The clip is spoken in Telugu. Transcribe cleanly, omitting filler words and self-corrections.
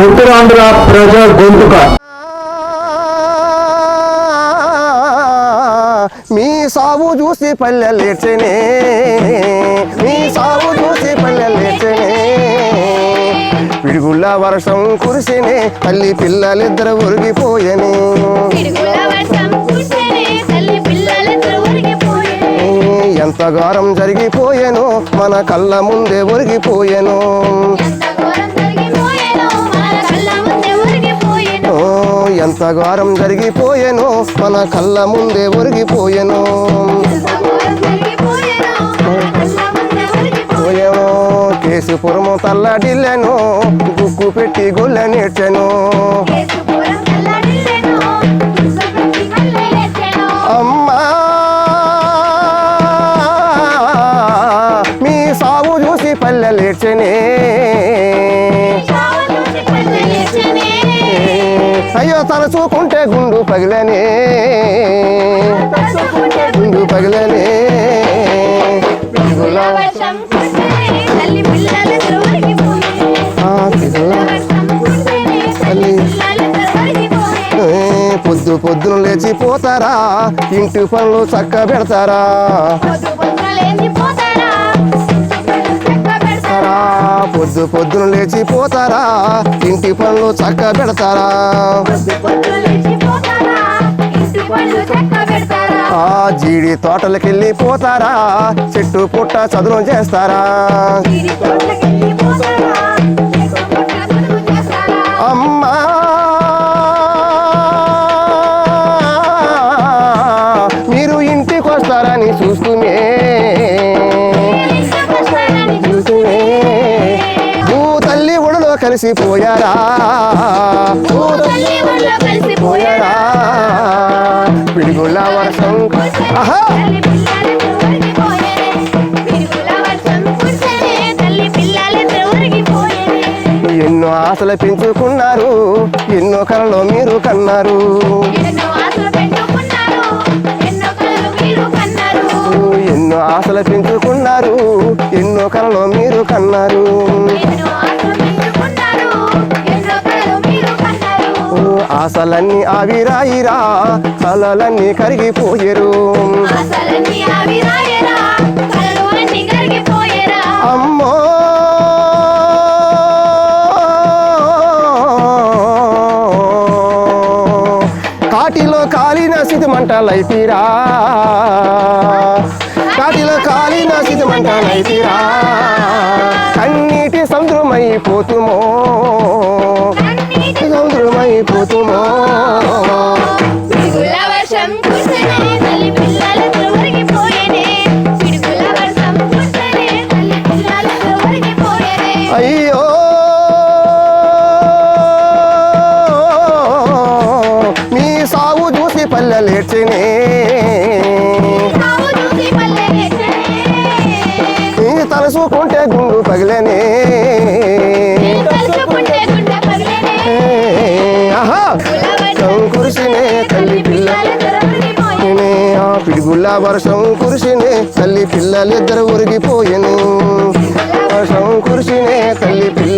ఉత్తరాంధ్ర ప్రజా గొంతుక. మీ సాగు చూసి పల్లెలేర్చనే, మీ సాగు చూసి పల్లెలేర్చనే, పిడుగుల వర్షం కురిసినే తల్లి పిల్లలిద్దరు ఒరిగిపోయనే, ఎంత ఘోరం జరిగిపోయేను మన కళ్ళ ముందే ఒరిగిపోయేను, ఎంత ఘోరం జరిగిపోయేను మన కళ్ళ ముందే ఒరిగిపోయేను. కేసుపురము తల్లడిల్లెను గుక్కు పెట్టి గొల్ల నేర్చెను, అమ్మా మీ సాగు చూసి పల్లెలేర్చెనే, అయ్యో తలచుకుంటే గుండు పగిలనే, గుండు పగిలనే, పొద్దు పొద్దున లేచిపోతారా ఇంటి పనులు చక్క పెడతారా, పొద్దు పొద్దున లేచిపోతారా ఇంటి పనులు చక్క పెడతారా, జీడి తోటలకి వెళ్ళిపోతారా చెట్టు పుట్ట చదును చేస్తారా, అమ్మా మీరు ఇంటికి వస్తారని చూస్తూనే భూ తల్లి ఒడిలో కలిసిపోయారా, పోయారా పిడుగుల వర్షం, ఆహా ఎన్నో ఆశలు పెంచుకున్నారు ఎన్నో కలలో మీరు కన్నారు, ఎన్నో ఆశలు పెంచుకున్నారు ఎన్నో కలలో మీరు కన్నారు, ఆశలన్నీ ఆవిరాయిరా కలలన్నీ కరిగిపోయేరు, అమ్మో కాటిలో కాలిన సిద్ధి మంటలైతీరా, కాటిలో కాలిన సిద్ధి మంటలైతీరా, కన్నీటి సముద్రమైపోతుమో సముద్రమైపోతుమో, అయ్యో మీ సాగు చూసి పల్లెలేర్చనే, తలసుకుంటే గుండు పగిలనే, ఆహా కురిసినే తల్లి పిల్లనే, ఆ పిడుగుల వర్షం కురిసినే తల్లి పిల్లలిద్దరు ఒరిగిపోయెను, వర్షం కురిసినే తల్లి పిల్ల